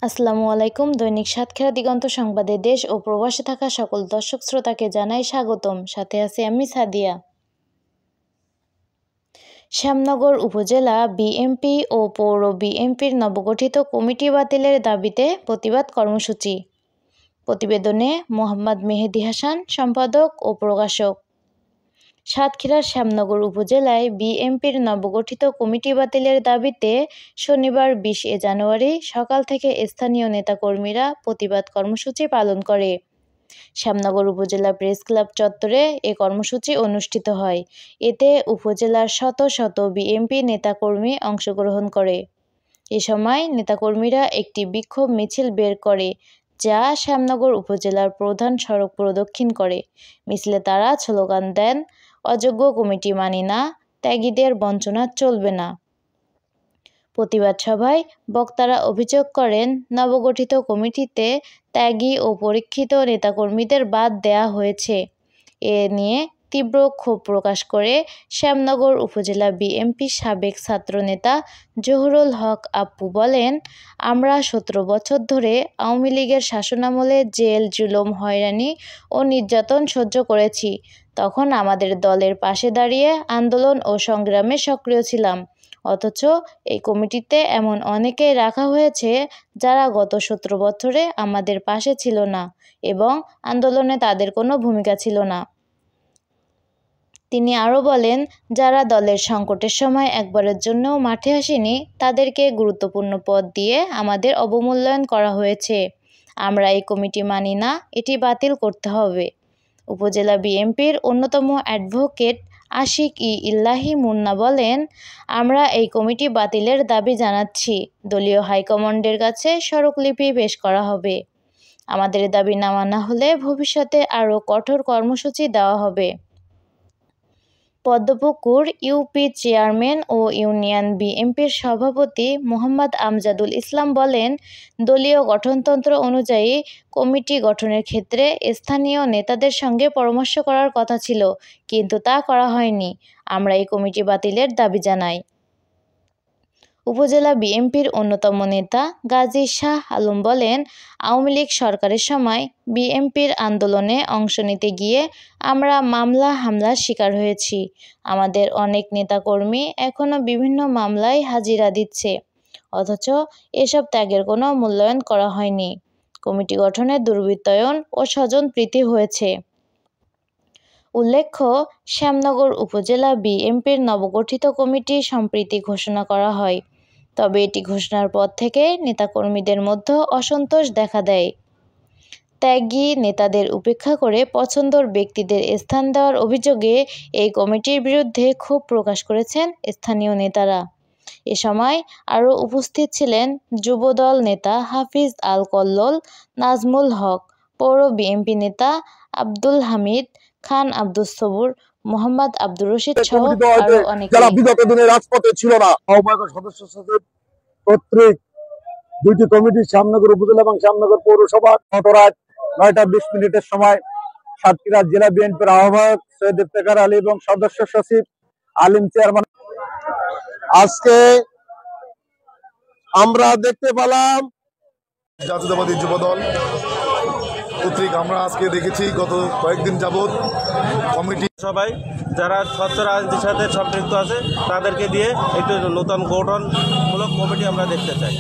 আসসালামু আলাইকুম। দৈনিক সাতক্ষীরা দিগন্ত সংবাদে দেশ ও প্রবাসে থাকা সকল দর্শক শ্রোতাকে জানাই স্বাগতম। সাথে আছি আমি সাদিয়া। শ্যামনগর উপজেলা বিএনপি ও পৌর বিএনপির নবগঠিত কমিটি বাতিলের দাবিতে প্রতিবাদ কর্মসূচি। প্রতিবেদনে মোহাম্মদ মেহেদী হাসান, সম্পাদক ও প্রকাশক। সাতক্ষীরার শ্যামনগর উপজেলায় বিএনপির নবগঠিত কমিটি বাতিলের দাবিতে শনিবার 20 জানুয়ারি সকাল থেকে স্থানীয় নেতাকর্মীরা প্রতিবাদ কর্মসূচি পালন করে। শ্যামনগর উপজেলা প্রেস ক্লাব চত্বরে এ কর্মসূচি অনুষ্ঠিত হয়। এতে উপজেলার শত শত বিএনপি নেতাকর্মী অংশগ্রহণ করে। এ সময় নেতাকর্মীরা একটি বিক্ষোভ মিছিল বের করে, যা শ্যামনগর উপজেলার প্রধান সড়ক প্রদক্ষিণ করে। মিছিলে তারা স্লোগান দেন, অযোগ্য কমিটি মানি না, ত্যাগীদের বঞ্চনা চলবে না। প্রতিবাদ সভায় বক্তারা অভিযোগ করেন, নবগঠিত কমিটিতে ত্যাগী ও পরীক্ষিত নেতাকর্মীদের বাদ দেয়া হয়েছে। এ নিয়ে তীব্র ক্ষোভ প্রকাশ করে শ্যামনগর উপজেলা বিএনপির সাবেক ছাত্রনেতা জহুরুল হক আপু বলেন, আমরা 17 বছর ধরে আওয়ামী লীগের শাসনামলে জেল, জুলুম, হয়রানি ও নির্যাতন সহ্য করেছি। তখন আমাদের দলের পাশে দাঁড়িয়ে আন্দোলন ও সংগ্রামে সক্রিয় ছিলাম। অথচ এই কমিটিতে এমন অনেকেই রাখা হয়েছে যারা গত 17 বছরে আমাদের পাশে ছিল না এবং আন্দোলনে তাদের কোনো ভূমিকা ছিল না। তিনি আরও বলেন, যারা দলের সংকটের সময় একবারের জন্যও মাঠে আসেনি, তাদেরকে গুরুত্বপূর্ণ পদ দিয়ে আমাদের অবমূল্যায়ন করা হয়েছে। আমরা এই কমিটি মানি না, এটি বাতিল করতে হবে। উপজেলা বিএনপির অন্যতম অ্যাডভোকেট আশিক ইল্লাহি মুন্না বলেন, আমরা এই কমিটি বাতিলের দাবি জানাচ্ছি। দলীয় হাইকমান্ডের কাছে স্মারকলিপি পেশ করা হবে। আমাদের দাবি না মানা হলে ভবিষ্যতে আরও কঠোর কর্মসূচি দেওয়া হবে। পদ্মপুকুর ইউপি চেয়ারম্যান ও ইউনিয়ন বিএনপির সভাপতি মোহাম্মদ আমজাদুল ইসলাম বলেন, দলীয় গঠনতন্ত্র অনুযায়ী কমিটি গঠনের ক্ষেত্রে স্থানীয় নেতাদের সঙ্গে পরামর্শ করার কথা ছিল, কিন্তু তা করা হয়নি। আমরা এই কমিটি বাতিলের দাবি জানাই। উপজেলা বিএনপির অন্যতম নেতা গাজী শাহ আলম বলেন, আওয়ামী লীগ সরকারের সময় বিএনপির আন্দোলনে অংশ নিতে গিয়ে আমরা মামলা হামলার শিকার হয়েছি। আমাদের অনেক নেতাকর্মী এখনও বিভিন্ন মামলায় হাজিরা দিচ্ছে, অথচ এসব ত্যাগের কোনো মূল্যায়ন করা হয়নি। কমিটি গঠনে দুর্বৃত্তায়ন ও স্বজনপ্রীতি হয়েছে। উল্লেখ্য, শ্যামনগর উপজেলা বিএনপির নবগঠিত কমিটি সম্প্রতি ঘোষণা করা হয়। তবে এটি ঘোষণার পর থেকে নেতাকর্মীদের মধ্যে অসন্তোষ দেখা দেয়। ত্যাগী নেতাদের উপেক্ষা করে পছন্দর ব্যক্তিদের স্থান দেওয়ার অভিযোগে এই কমিটির বিরুদ্ধে ক্ষোভ প্রকাশ করেছেন স্থানীয় নেতারা। এ সময় আরও উপস্থিত ছিলেন যুবদল নেতা হাফিজ আল কল্লোল, নাজমুল হক, পৌর বিএনপি নেতা আব্দুল হামিদ খান, আব্দুস সবুর, মোহাম্মদ আব্দুর রশিদ সহ আরও অনেকে। যারা বিগত দিনে রাজপথে ছিল না, আহ্বায়ক সদস্য সচিব কর্তৃক দুইটি কমিটি শ্যামনগর উপজেলা এবং শ্যামনগর পৌরসভা গত রাত 9টা 20 সময় সাতক্ষীরা জেলা বিএনপির আহ্বায়ক সৈয়দ ইফতেখার আলী এবং সদস্য সচিব আলিম চেয়ারম্যান। আজকে আমরা দেখতে পেলাম জাতীয়তাবাদী যুবদল কর্তৃক আমরা আজকে দেখেছি গত কয়েকদিন যাবৎ কমিটি সবাই যারা স্বচ্ছ রাজনীতির সাথে সম্পৃক্ত আছে তাদেরকে দিয়ে একটু নতুন গঠনমূলক কমিটি আমরা দেখতে চাই।